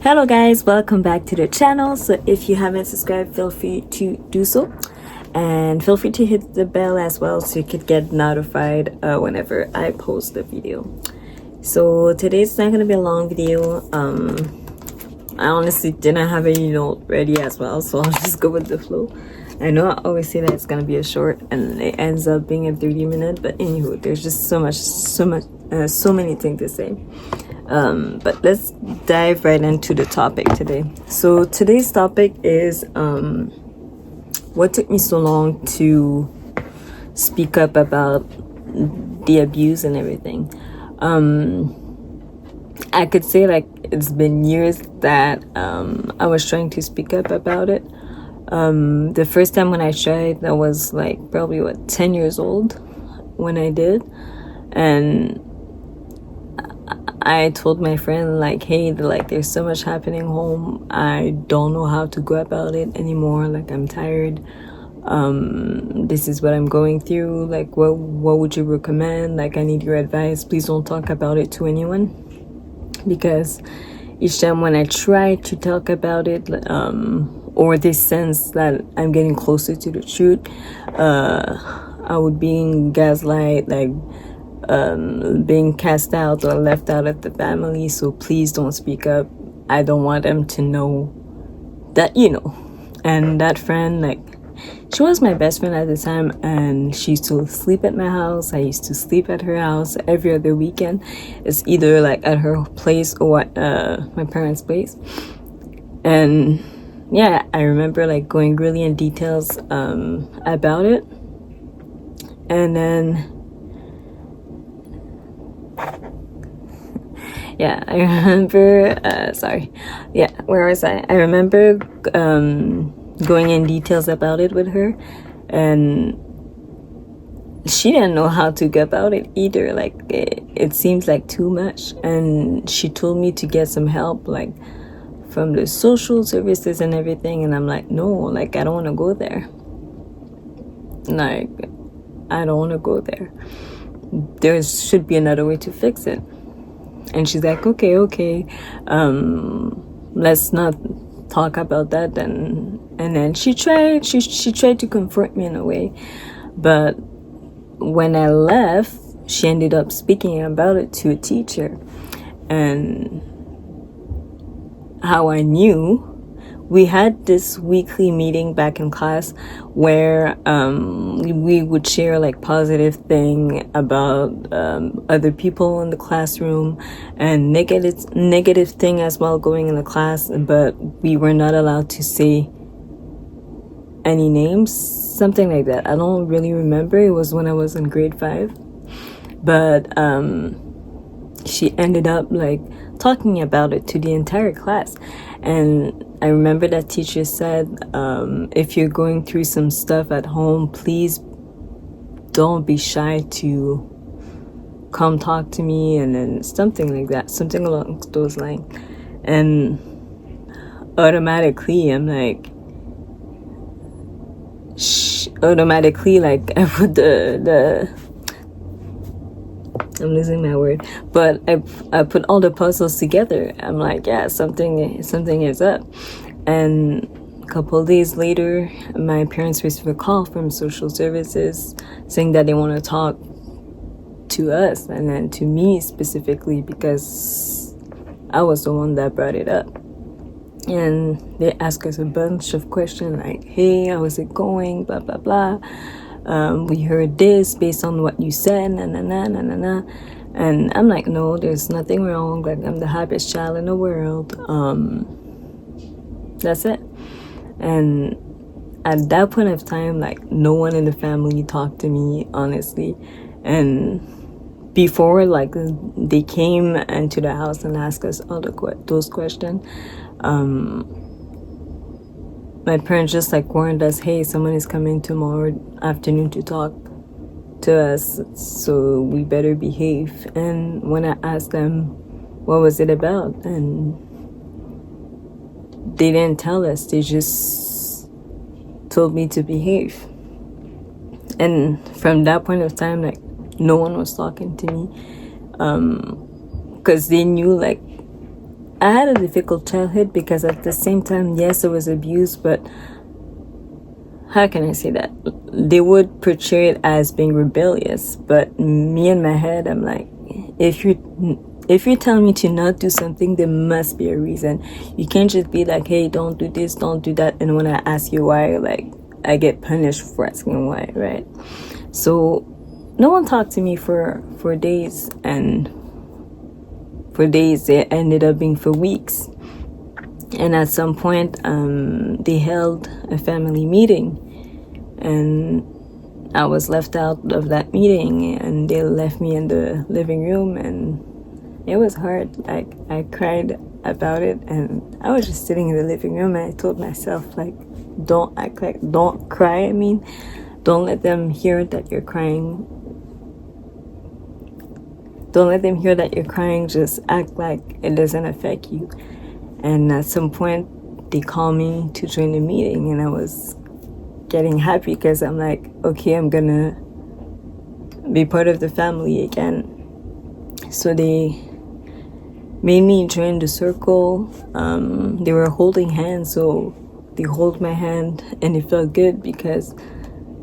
Hello guys, welcome back to the channel. So if you haven't subscribed, feel free to do so, and feel free to hit the bell as well so you could get notified whenever I post a video. So today's not gonna be a long video. I honestly didn't have any note ready as well, so I'll just go with the flow. I know I always say that it's gonna be a short and it ends up being a 30-minute, but anywho, there's just so many things to say. But let's dive right into the topic today. So today's topic is what took me so long to speak up about the abuse and everything. I could say like it's been years that I was trying to speak up about it. The first time when I tried, I was like probably 10 years old when I did, and I told my friend like, hey, there's so much happening home. I don't know how to go about it anymore. Like, I'm tired. This is what I'm going through. Like, what would you recommend? Like, I need your advice. Please don't talk about it to anyone. Because each time when I try to talk about it, or this sense that I'm getting closer to the truth, I would be gaslight, like, being cast out or left out of the family. So please don't speak up. I don't want them to know that you know. And that friend, like, she was my best friend at the time, and she used to sleep at my house. I used to sleep at her house every other weekend. It's either like at her place or at my parents' place. And yeah, I remember like going really in details about it. And then yeah, I remember, where was I? I remember going in details about it with her, and she didn't know how to go about it either. Like, it seems like too much, and she told me to get some help, like, from the social services and everything, and I'm like, no, like, I don't want to go there. Like, I don't want to go there. There should be another way to fix it. And she's like, okay, let's not talk about that then. And then she tried to comfort me in a way, but when I left, she ended up speaking about it to a teacher. And how I knew, we had this weekly meeting back in class where we would share like positive thing about other people in the classroom, and negative thing as well going in the class, but we were not allowed to say any names, something like that. I don't really remember. It was when I was in grade 5, but she ended up like talking about it to the entire class. And I remember that teacher said, if you're going through some stuff at home, please don't be shy to come talk to me, and then something like that, something along those lines. And automatically I'm like, automatically, like, I put I'm losing my word, but I put all the puzzles together. I'm like, yeah, something is up. And a couple of days later, my parents received a call from social services saying that they want to talk to us, and then to me specifically, because I was the one that brought it up. And they asked us a bunch of questions like, hey, how is it going, blah blah blah. We heard this based on what you said, na na na na na na. And I'm like, no, there's nothing wrong. Like, I'm the happiest child in the world. That's it. And at that point of time, like, no one in the family talked to me, honestly. And before, like, they came into the house and asked us all those questions, my parents just like warned us, hey, someone is coming tomorrow afternoon to talk to us, so we better behave. And when I asked them what was it about, and they didn't tell us, they just told me to behave. And from that point of time, like, no one was talking to me, because they knew, like, I had a difficult childhood because at the same time, yes, it was abuse, but how can I say that? They would portray it as being rebellious, but me in my head, I'm like, if you're telling me to not do something, there must be a reason. You can't just be like, hey, don't do this, don't do that, and when I ask you why, like, I get punished for asking why, right? So no one talked to me for days, and for days it ended up being for weeks. And at some point, they held a family meeting, and I was left out of that meeting, and they left me in the living room, and it was hard. Like, I cried about it, and I was just sitting in the living room, and I told myself, like, don't cry. I mean, don't let them hear that you're crying. Don't let them hear that you're crying. Just act like it doesn't affect you. And at some point, they called me to join the meeting, and I was getting happy because I'm like, okay, I'm gonna be part of the family again. So they made me join the circle. They were holding hands, so they hold my hand, and it felt good because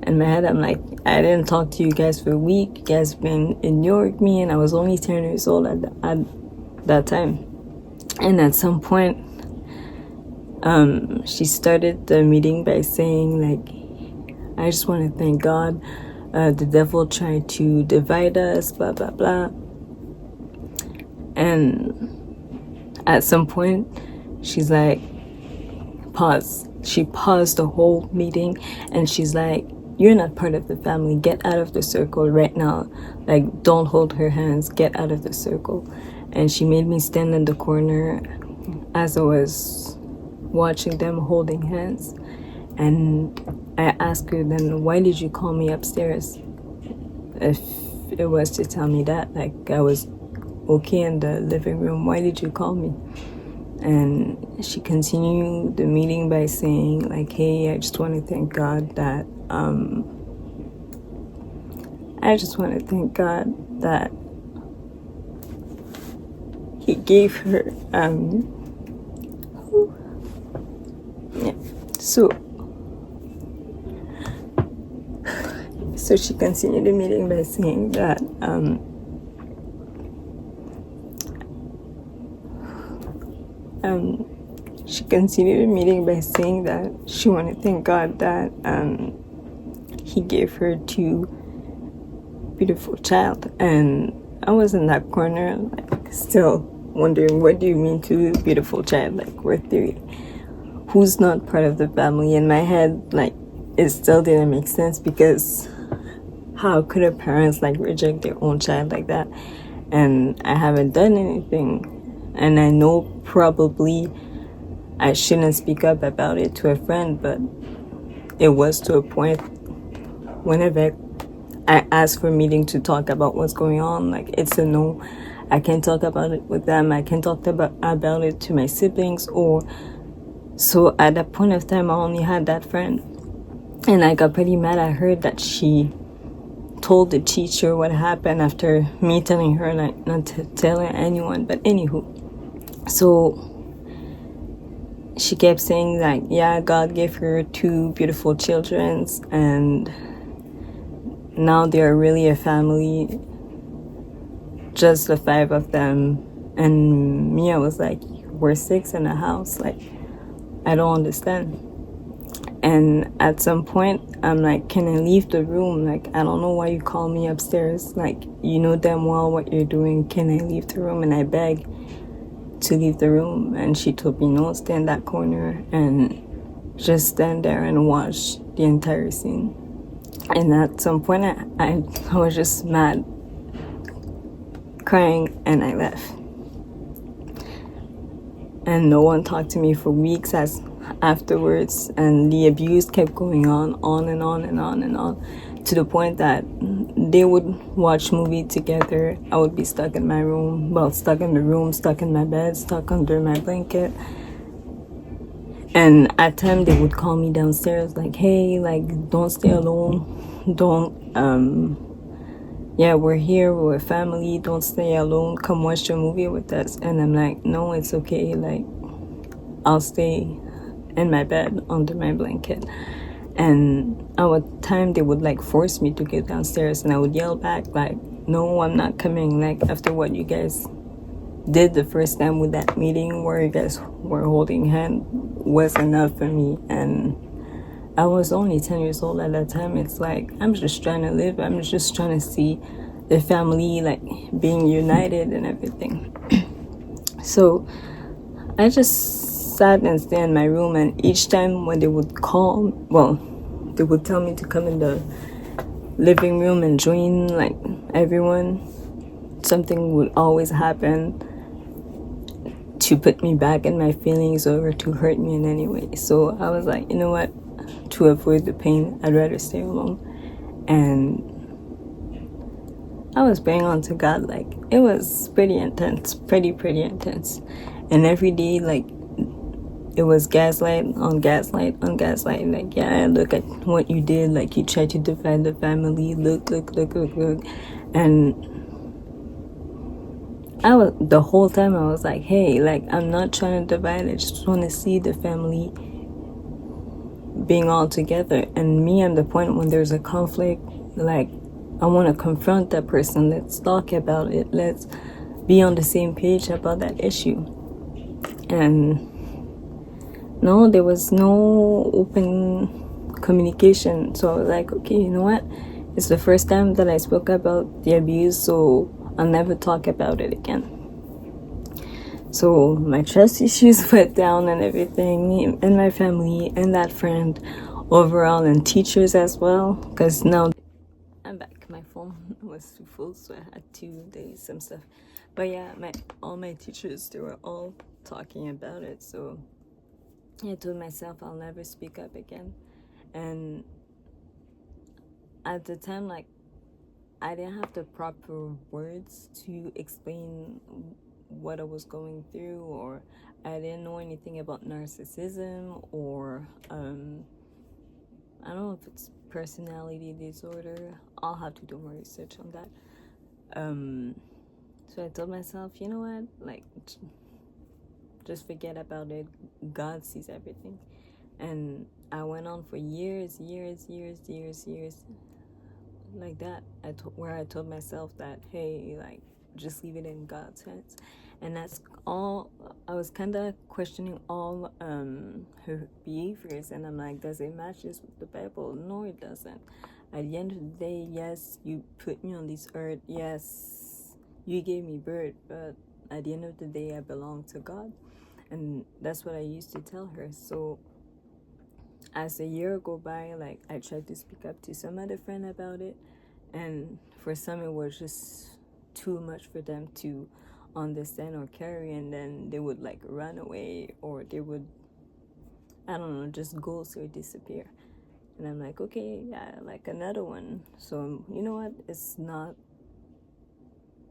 in my head I'm like, I didn't talk to you guys for a week. You guys been ignoring me, and I was only 10 years old at that time. And at some point, she started the meeting by saying, like, I just want to thank God. The devil tried to divide us, blah blah blah. And at some point, she's like, pause. She paused the whole meeting, and she's like, you're not part of the family. Get out of the circle right now. Like, don't hold her hands. Get out of the circle. And she made me stand in the corner as I was watching them holding hands. And I asked her then, why did you call me upstairs? If it was to tell me that, like, I was okay in the living room, why did you call me? And she continued the meeting by saying, like, hey, I just want to thank God that he gave her yeah. So she continued the meeting by saying that she continued the meeting by saying that she wanted to thank God that he gave her two beautiful child. And I was in that corner, like, still wondering, what do you mean two beautiful child? Like, we're three. Who's not part of the family? In my head, like, it still didn't make sense, because how could a parents, like, reject their own child like that? And I haven't done anything. And I know probably I shouldn't speak up about it to a friend, but it was to a point whenever I asked for a meeting to talk about what's going on, like, it's a no. I can't talk about it with them. I can't talk about it to my siblings. Or so at that point of time, I only had that friend. And I got pretty mad at her that she told the teacher what happened after me telling her not to tell anyone. But anywho, so she kept saying, like, yeah, God gave her two beautiful children, and now they're really a family, just the five of them. And me, I was like, we're six in a house. Like, I don't understand. And at some point, I'm like, can I leave the room? Like, I don't know why you call me upstairs. Like, you know damn well what you're doing. Can I leave the room? And I begged to leave the room. And she told me, no, stay in that corner and just stand there and watch the entire scene. And at some point, I was just mad, crying, and I left. And no one talked to me for weeks afterwards, and the abuse kept going on and on and on and on, to the point that they would watch movie together. I would be stuck in my room, stuck in the room, stuck in my bed, stuck under my blanket. And at times they would call me downstairs, like, hey, like, don't stay alone, don't yeah, we're here, we're family, don't stay alone, come watch the movie with us. And I'm like, no, it's okay, like, I'll stay in my bed under my blanket. And at a time they would like force me to get downstairs, and I would yell back like, no, I'm not coming. Like, after what you guys did the first time with that meeting where you guys were holding hand was enough for me. And I was only 10 years old at that time. It's like, I'm just trying to live. I'm just trying to see the family like being united and everything. So I just sat and stayed in my room, and each time when they would call, well, they would tell me to come in the living room and join like everyone, something would always happen to put me back in my feelings or to hurt me in any way. So I was like, you know what? To avoid the pain, I'd rather stay alone. And I was praying on to God. Like, it was pretty intense, pretty intense. And every day, like, it was gaslight on gaslight on gaslight. Like, yeah, look at what you did. Like, you tried to divide the family. Look. And the whole time I was like, hey, like, I'm not trying to divide. I just want to see the family being all together. And me, I'm the point when there's a conflict, like, I want to confront that person. Let's talk about it. Let's be on the same page about that issue. And no, there was no open communication. So I was like, okay, you know what? It's the first time that I spoke about the abuse, so I'll never talk about it again. So my trust issues went down and everything, and my family and that friend overall, and teachers as well, because now I'm back. My phone was too full, so I had to delete some stuff. But yeah, all my teachers, they were all talking about it. So I told myself I'll never speak up again. And at the time, like, I didn't have the proper words to explain what I was going through, or I didn't know anything about narcissism, or I don't know if it's personality disorder. I'll have to do more research on that. So I told myself, you know what, like, just forget about it. God sees everything. And I went on for years like that, where I told myself that, hey, like, just leave it in God's hands. And that's all. I was kind of questioning all her behaviors, and I'm like, does it match this with the Bible? No, it doesn't. At the end of the day, yes, you put me on this earth, yes, you gave me birth, but at the end of the day, I belong to God. And that's what I used to tell her. So as the year go by, like, I tried to speak up to some other friend about it, and for some it was just too much for them to understand or carry, and then they would like run away, or they would, I don't know, just ghost or disappear. And I'm like, okay, yeah, like another one. So you know what,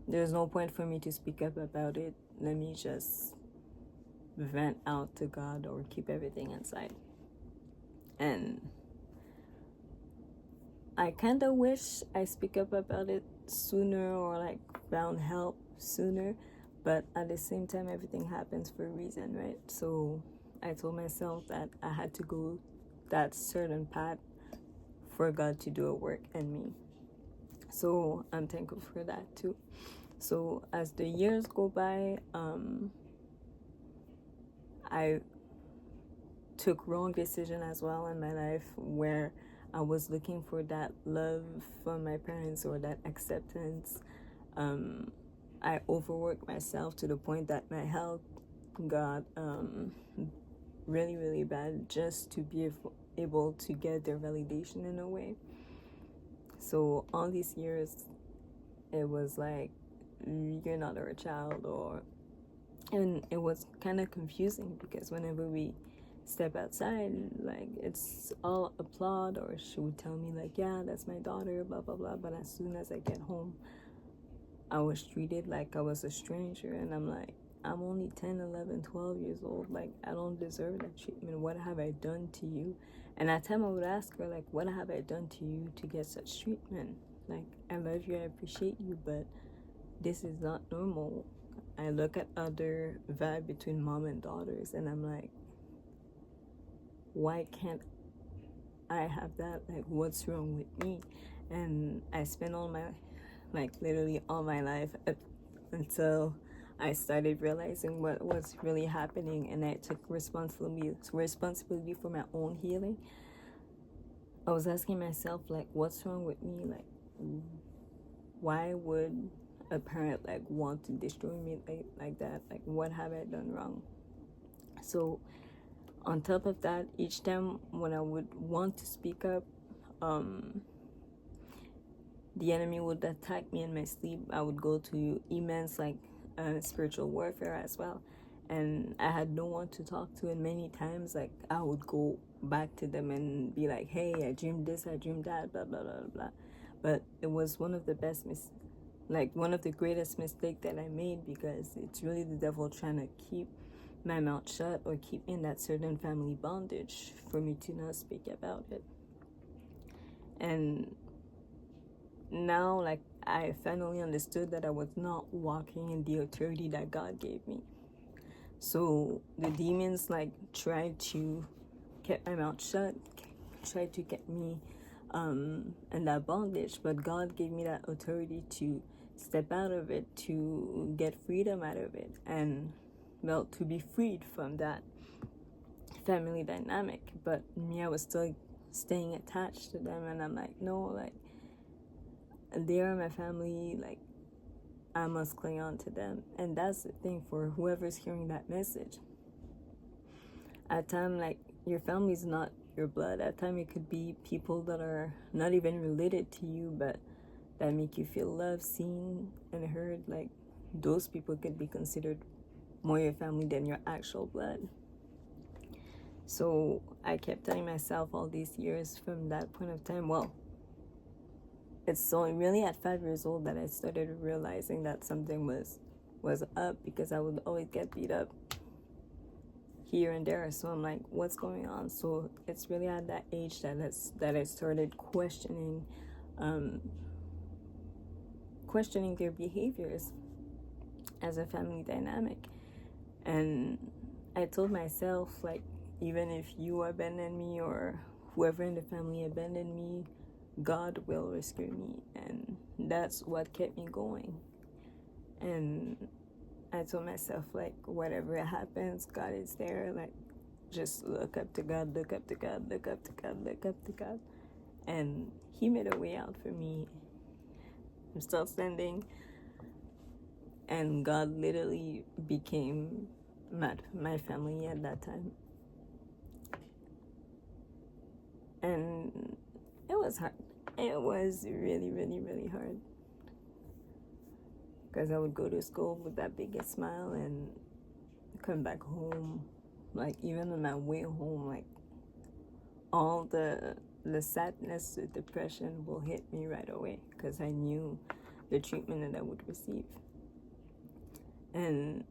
there's no point for me to speak up about it. Let me just vent out to God or keep everything inside. And I kind of wish I speak up about it sooner, or like found help sooner, but at the same time, everything happens for a reason, right? So I told myself that I had to go that certain path for God to do a work in me. So I'm thankful for that too. So as the years go by, I took wrong decision as well in my life, where I was looking for that love from my parents or that acceptance. I overworked myself to the point that my health got really bad, just to be able to get their validation in a way. So all these years, it was like, you're not our child, and it was kind of confusing, because whenever we step outside, like, it's all applaud, or she would tell me like, yeah, that's my daughter, blah blah blah. But as soon as I get home, I was treated like I was a stranger, and I'm like, I'm only 10, 11, 12 years old. Like, I don't deserve that treatment. What have I done to you? And at time I would ask her, like, what have I done to you to get such treatment? Like, I love you, I appreciate you, but this is not normal. I look at other vibe between mom and daughters, and I'm like, why can't I have that? Like, what's wrong with me? And I spent all my, like, literally all my life until I started realizing what was really happening, and I took responsibility for my own healing. I was asking myself, like, what's wrong with me? Like, why would a parent like want to destroy me like that? Like, what have I done wrong? So on top of that, each time when I would want to speak up, the enemy would attack me in my sleep. I would go to immense like spiritual warfare as well, and I had no one to talk to. And many times, like, I would go back to them and be like, "Hey, I dreamed this, I dreamed that, blah blah blah blah." But it was one of the one of the greatest mistakes that I made, because it's really the devil trying to keep my mouth shut or keep me in that certain family bondage for me to not speak about it. And now, like, I finally understood that I was not walking in the authority that God gave me. So the demons like tried to keep my mouth shut, tried to get me in that bondage, but God gave me that authority to step out of it, to get freedom out of it, and well, to be freed from that family dynamic. But me, I was still staying attached to them, and I'm like, no, like, they are my family, like, I must cling on to them. And that's the thing for whoever's hearing that message. At time, like, your family's not your blood. At time, it could be people that are not even related to you, but that make you feel loved, seen, and heard. Like, those people could be considered more your family than your actual blood. So I kept telling myself all these years from that point of time, well, it's so really at 5 years old that I started realizing that something was up, because I would always get beat up here and there. So I'm like, what's going on? So it's really at that age that I started questioning their behaviors as a family dynamic. And I told myself, like, even if you abandon me or whoever in the family abandoned me, God will rescue me. And that's what kept me going. And I told myself, like, whatever happens, God is there. Like, just look up to God, look up to God, look up to God, look up to God. And He made a way out for me. I'm still standing. And God literally became my family at that time. And it was hard. It was really, really, really hard. Because I would go to school with that biggest smile and come back home. Like, even on my way home, like, all the sadness, the depression will hit me right away, because I knew the treatment that I would receive. And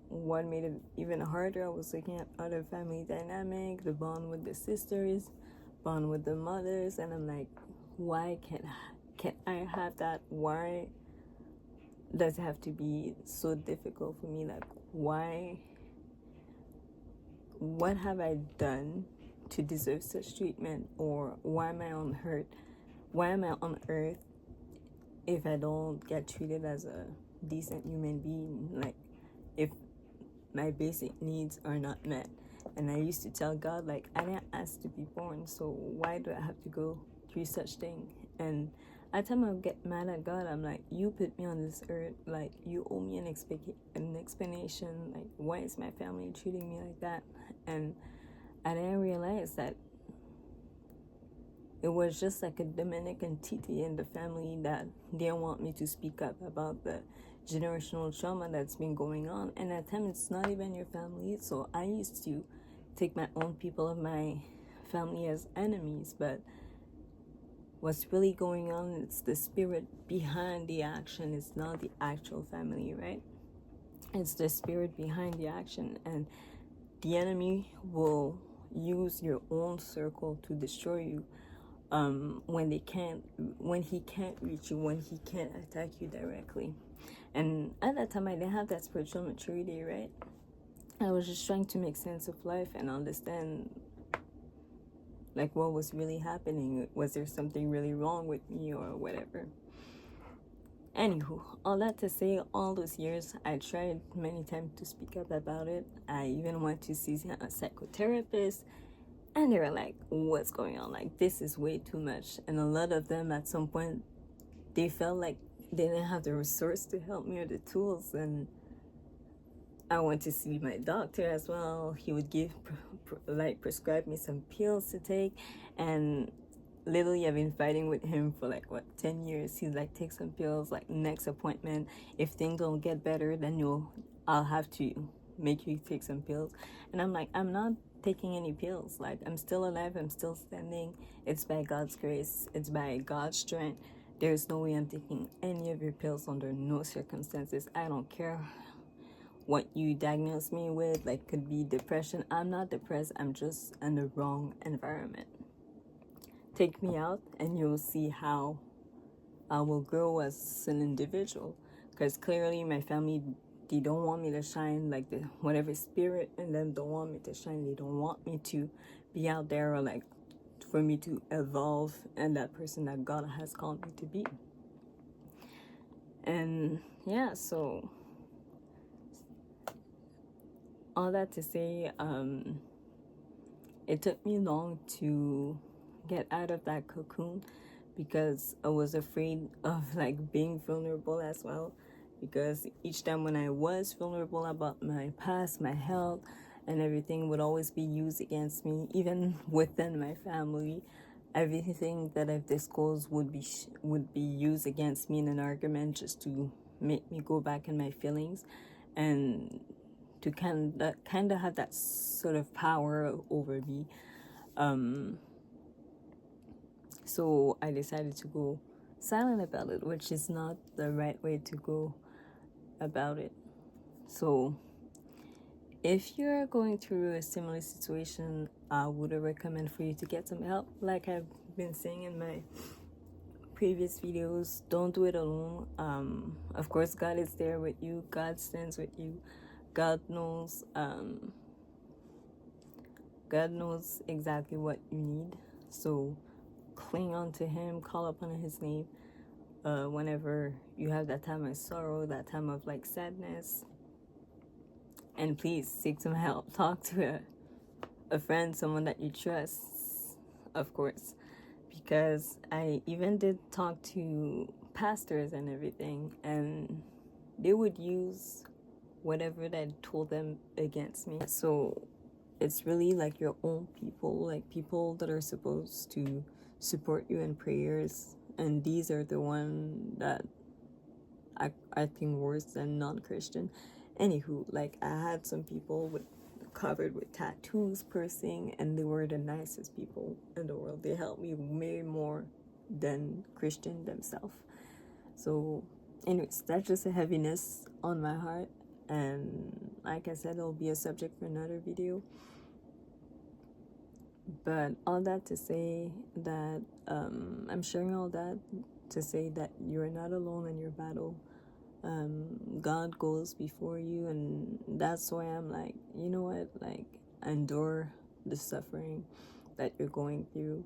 what made it even harder, I was looking at other family dynamic, the bond with the sisters, bond with the mothers, and I'm like, why can't I have that? Why does it have to be so difficult for me? Like, why? What have I done to deserve such treatment? Or why am I on earth? Why am I on earth if I don't get treated as a decent human being? Like, if my basic needs are not met. And I used to tell God, like, I didn't ask to be born, so why do I have to go through such thing? And at the time I would get mad at God, I'm like, you put me on this earth, like, you owe me an explanation. Like, why is my family treating me like that? And I didn't realize that it was just like a demonic entity in the family that didn't want me to speak up about the generational trauma that's been going on. And at times, it's not even your family. So I used to take my own people of my family as enemies. But what's really going on, it's the spirit behind the action. It's not the actual family, right? It's the spirit behind the action. And the enemy will use your own circle to destroy you. when he can't reach you, when he can't attack you directly. And at that time I didn't have that spiritual maturity, right? I was just trying to make sense of life and understand like what was really happening. Was there something really wrong with me or whatever? Anywho, all that to say, all those years I tried many times to speak up about it. I even went to see a psychotherapist, and they were like, what's going on? Like, this is way too much. And a lot of them at some point, they felt like they didn't have the resource to help me or the tools. And I went to see my doctor as well. He would prescribe me some pills to take. And literally, I've been fighting with him for like, 10 years. He's like, take some pills, like, next appointment. If things don't get better, then I'll have to make you take some pills. And I'm like, I'm not taking any pills. Like, I'm still alive. I'm still standing. It's by God's grace. It's by God's strength. There's no way I'm taking any of your pills under no circumstances. I don't care what you diagnose me with, like, could be depression. I'm not depressed. I'm just in the wrong environment. Take me out and you'll see how I will grow as an individual. Because clearly my family, they don't want me to shine, like the whatever spirit in them don't want me to shine. They don't want me to be out there, or like for me to evolve and that person that God has called me to be. And yeah, so all that to say, it took me long to get out of that cocoon because I was afraid of like being vulnerable as well. Because each time when I was vulnerable about my past, my health, and everything would always be used against me, even within my family. Everything that I've disclosed would be used against me in an argument, just to make me go back in my feelings, and to kind of have that sort of power over me. So I decided to go silent about it, which is not the right way to go about it. So if you're going through a similar situation, I would recommend for you to get some help. Like I've been saying in my previous videos, don't do it alone. Of course, God is there with you. God stands with you. God knows exactly what you need. So cling on to Him, call upon His name whenever you have that time of sorrow, that time of like sadness. And please seek some help. Talk to a friend, someone that you trust, of course. Because I even did talk to pastors and everything, and they would use whatever that I told them against me. So it's really like your own people, like people that are supposed to support you in prayers. And these are the ones that I think worse than non-Christian. Anywho, like I had some people covered with tattoos, piercing, and they were the nicest people in the world. They helped me way more than Christian themselves. So anyways, that's just a heaviness on my heart, and like I said, it'll be a subject for another video. But all that to say that I'm sharing all that to say that you're not alone in your battle. God goes before you, and that's why I'm like, you know what, like, endure the suffering that you're going through.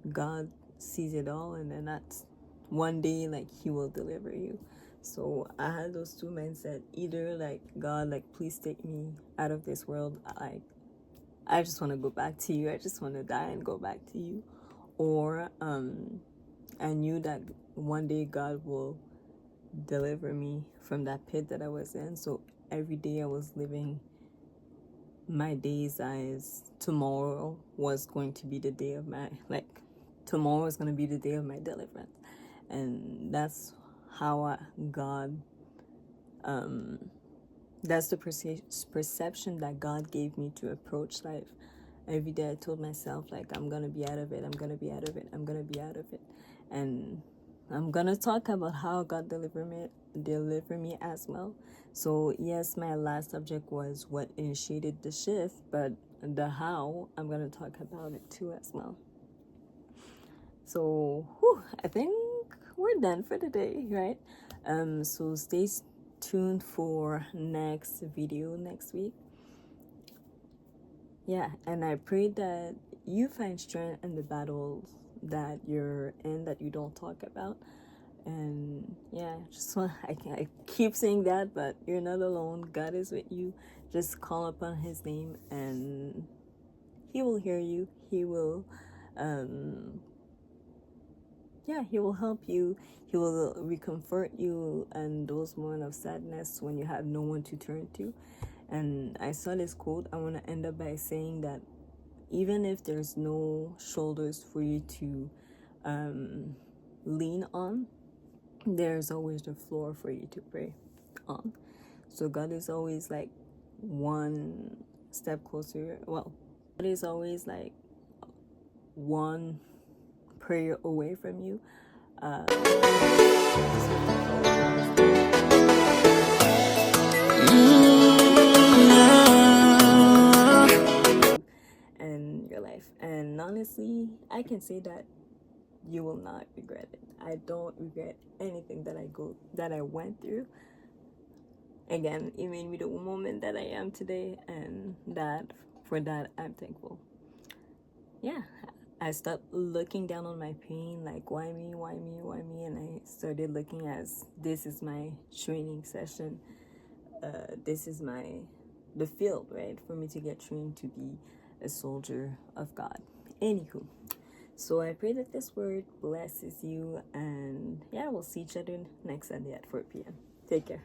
God sees it all, and then that's one day, like, He will deliver you. So I had those two mindset. Either like, God, like, please take me out of this world, like I just want to go back to you, I just want to die and go back to you. Or I knew that one day God will deliver me from that pit that I was in. So every day I was living my days as tomorrow was going to be the day of my, like, tomorrow is going to be the day of my deliverance. And that's how God, that's the perception that God gave me to approach life. Every day I told myself, like, I'm going to be out of it, I'm going to be out of it, I'm going to be out of it. And I'm going to talk about how God delivered me as well. So yes, my last subject was what initiated the shift, but the how, I'm going to talk about it too as well. So I think we're done for today, right? So stay tuned for next video next week. Yeah, and I pray that you find strength in the battles that you're in that you don't talk about. And yeah, just want I keep saying that, but you're not alone. God is with you. Just call upon His name, and He will hear you. He will, yeah, He will help you. He will recomfort you and those moments of sadness when you have no one to turn to. And I saw this quote. I want to end up by saying that even if there's no shoulders for you to lean on, there's always the floor for you to pray on. So God is always like one step closer. Well, God is always like one prayer away from you. And your life. And honestly, I can say that you will not regret it. I don't regret anything that I went through. Again, it made me the woman that I am today, and for that I'm thankful. Yeah, I stopped looking down on my pain like why me, why me, why me, and I started looking as this is my training session. This is the field, right, for me to get trained to be a soldier of God. Anywho, so I pray that this word blesses you, and yeah, we'll see each other next Sunday at 4 p.m. Take care.